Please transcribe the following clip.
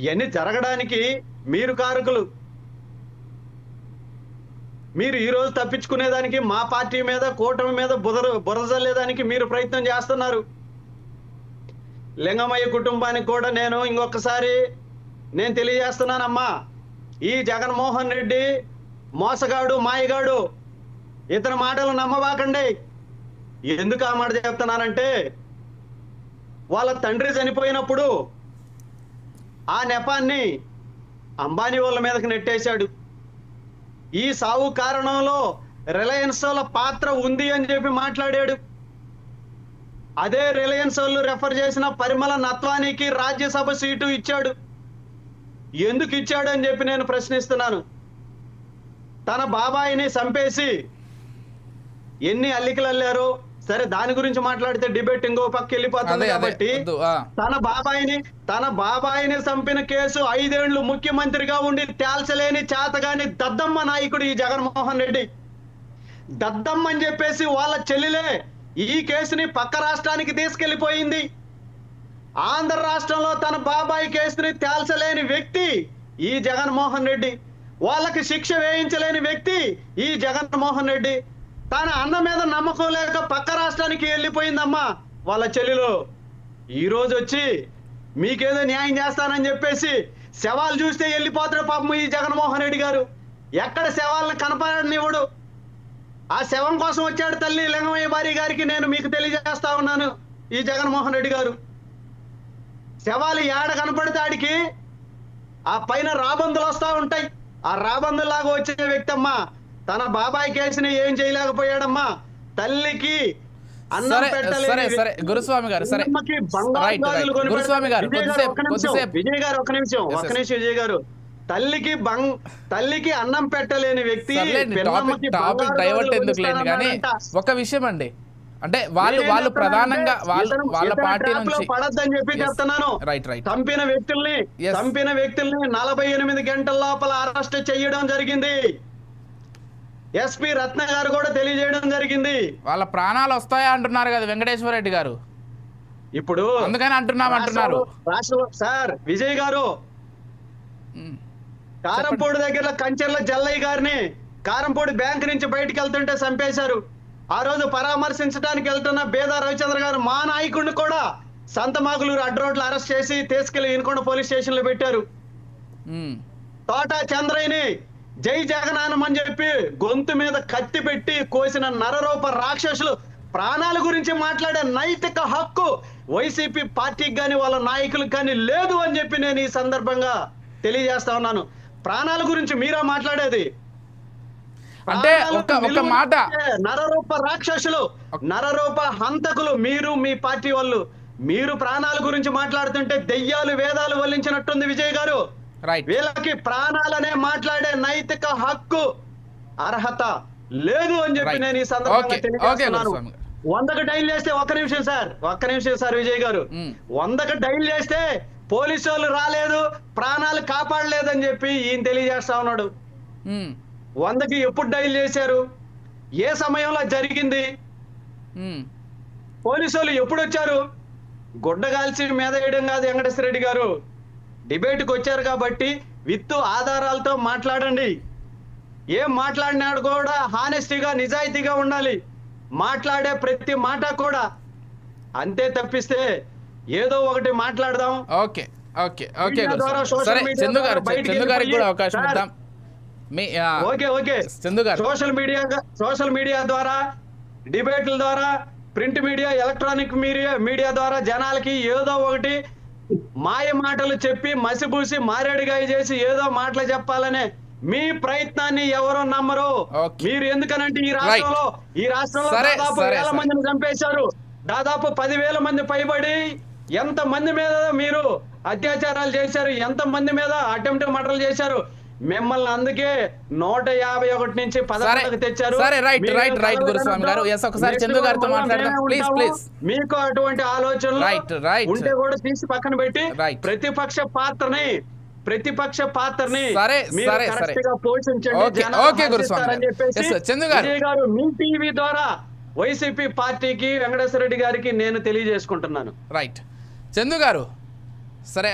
ఇవన్నీ జరగడానికి మీరు కారకులు. మీరు ఈ రోజు తప్పించుకునేదానికి మా పార్టీ మీద కూటమి మీద బురదలేదానికి మీరు ప్రయత్నం చేస్తున్నారు. లింగమయ్య కుటుంబానికి కూడా నేను ఇంకొకసారి తెలియజేస్తున్నానమ్మా, ఈ జగన్మోహన్ రెడ్డి మోసగాడు, మాయగాడు, ఇతని మాటలు నమ్మబాకండి. ఎందుకు ఆ మాట చెప్తున్నానంటే, వాళ్ళ తండ్రి చనిపోయినప్పుడు ఆ నెపాన్ని అంబానీ వాళ్ళ మీదకి నెట్టేశాడు. ఈ సావు కారణంలో రిలయన్స్ వాళ్ళ పాత్ర ఉంది అని చెప్పి మాట్లాడాడు. అదే రిలయన్స్ వాళ్ళు రెఫర్ చేసిన పరిమళ నత్వానికి రాజ్యసభ సీటు ఇచ్చాడు. ఎందుకు ఇచ్చాడు అని చెప్పి నేను ప్రశ్నిస్తున్నాను. తన బాబాయిని చంపేసి ఎన్ని అల్లికలు అల్లారో సరే, దాని గురించి మాట్లాడితే డిబేట్ ఇంకో పక్క వెళ్ళిపోతుంది. కాబట్టి తన బాబాయిని చంపిన కేసు 5 ఏళ్లు ముఖ్యమంత్రిగా ఉండి తేల్చలేని చేతగాని దద్దమ్మ నాయకుడు ఈ జగన్మోహన్ రెడ్డి. దద్దమ్మ అని చెప్పేసి వాళ్ళ చెల్లెలే ఈ కేసుని పక్క రాష్ట్రానికి తీసుకెళ్లిపోయింది. ఆంధ్ర రాష్ట్రంలో తన బాబాయి కేసుని తేల్చలేని వ్యక్తి ఈ జగన్మోహన్ రెడ్డి. వాళ్ళకి శిక్ష వేయించలేని వ్యక్తి ఈ జగన్మోహన్ రెడ్డి. తన అన్న మీద నమ్మకం లేక పక్క రాష్ట్రానికి వెళ్ళిపోయిందమ్మా వాళ్ళ చెల్లెలు. ఈ రోజు వచ్చి మీకేదో న్యాయం చేస్తానని చెప్పేసి శవాలు చూస్తే వెళ్ళిపోతాడు పాపం ఈ జగన్మోహన్ రెడ్డి గారు. ఎక్కడ శవాలను కనపడనివ్వడు. ఆ శవం కోసం వచ్చాడు తల్లి లింగమయ్య భార్య గారికి నేను మీకు తెలియజేస్తా ఉన్నాను. ఈ జగన్మోహన్ రెడ్డి గారు శవాలు ఏడ కనపడితే ఆడికి ఆ పైన రాబందులు వస్తా ఉంటాయి. ఆ రాబందులాగా వచ్చే వ్యక్తి అమ్మా తన బాబాయ్ కేసుని ఏం చేయలేకపోయాడమ్మా. తల్లికి అన్నం పెట్టలేదు. గురుస్వామి గారు, సరే గురుస్వామి గారు, విజయ్ గారు ఒక్క నిమిషం విజయ్ గారు, తల్లికి అన్నం పెట్టలేని వ్యక్తి టాపిక్ డైవర్ట్ ఎందుకు లేని కానీ ఒక విషయం అండి, అంటే వాళ్ళు ప్రధానంగా వాళ్ళ పార్టీ నుంచి పడద్దని చెప్పి చెప్తున్నాను. చంపిన వ్యక్తుల్ని 48 గంటల లోపల అరెస్ట్ చేయడం జరిగింది. ఎస్పీ రత్న గారు కూడా తెలియజేయడం జరిగింది. వాళ్ళ ప్రాణాలు వస్తాయా అంటున్నారు కదా వెంకటేశ్వర రెడ్డి గారు. ఇప్పుడు అందుకని అంటున్నారు సార్ విజయ్ గారు, కారంపూడి దగ్గర కంచెర్ల జల్లయ్య గారిని కారంపూడి బ్యాంక్ నుంచి బయటికి వెళ్తుంటే చంపేశారు. ఆ రోజు పరామర్శించడానికి వెళ్తున్న బేదా రవిచంద్ర గారు మా నాయకుడిని కూడా సంతమాగులూరు అడ్రోడ్లు అరెస్ట్ చేసి తీసుకెళ్లి ఇన్కొండ పోలీస్ స్టేషన్ లో పెట్టారు. తోటా చంద్రయ్యని జై జగనానం అని చెప్పి గొంతు మీద కత్తి పెట్టి కోసిన నరరూప రాక్షసులు ప్రాణాల గురించి మాట్లాడే నైతిక హక్కు వైసీపీ పార్టీకి కానీ వాళ్ళ నాయకులకు కానీ లేదు అని చెప్పి నేను ఈ సందర్భంగా తెలియజేస్తా ఉన్నాను. ప్రాణాల గురించి మీరా మాట్లాడేది? అంటే ఒక మాట, నరరూప రాక్షసులు, నరరూప హంతకులు మీరు, మీ పార్టీ వాళ్ళు. మీరు ప్రాణాల గురించి మాట్లాడుతుంటే దెయ్యాలు వేదాలు వల్లించినట్టుంది విజయ్ గారు. వీళ్ళకి ప్రాణాలనే మాట్లాడే నైతిక హక్కు అర్హత లేదు అని చెప్పి నేను ఈ సందర్భంగా తెలియజేస్తున్నాను. 100కి డైల్ చేస్తే ఒక్క నిమిషం సార్ విజయ్ గారు, 100కి డైల్ చేస్తే పోలీసు వాళ్ళు రాలేదు, ప్రాణాలు కాపాడలేదు అని చెప్పి ఈయన తెలియజేస్తా ఉన్నాడు. 100కి ఎప్పుడు డైల్ చేశారు? ఏ సమయంలో జరిగింది? పోలీసు వాళ్ళు ఎప్పుడు వచ్చారు? గుడ్డగాల్చి మీద వేయడం కాదు వెంకటేశ్వర రెడ్డి గారు. డిబేట్కి వచ్చారు కాబట్టి విత్ ఆధారాలతో మాట్లాడండి. ఏం మాట్లాడినాడు కూడా హానెస్టీగా నిజాయితీగా ఉండాలి. మాట్లాడే ప్రతి మాట కూడా అంతే, తప్పిస్తే ఏదో ఒకటి మాట్లాడదాం. సోషల్ మీడియా ద్వారా, డిబేట్ల ద్వారా, ప్రింట్ మీడియా, ఎలక్ట్రానిక్ మీడియా ద్వారా జనాలకి ఏదో ఒకటి మాయ మాటలు చెప్పి మసిబూసి మారేడుగాయ చేసి ఏదో మాటలు చెప్పాలనే మీ ప్రయత్నాన్ని ఎవరో నమ్మరు. మీరు ఎందుకనంటే ఈ రాష్ట్రంలో దాదాపు 1000 మందిని చంపేశారు. దాదాపు 10,000 మంది పైబడి ఎంత మంది మీద మీరు అత్యాచారాలు చేశారు, ఎంత మంది మీద అటెంప్ట్ మర్డర్లు చేశారు. మిమ్మల్ని అందుకే 151 నుంచి 11కి తెచ్చారు. మీకు అటువంటి ఆలోచనలు ఉంటే కూడా తీసి పక్కన పెట్టి ప్రతిపక్ష పాత్రని మీరు కరెక్ట్ గా పోషించండి గారు. మీ టీవీ ద్వారా వైసీపీ పార్టీకి, వెంకటేశ్వర రెడ్డి గారికి నేను తెలియజేసుకుంటున్నాను. చందు గారు, సరే.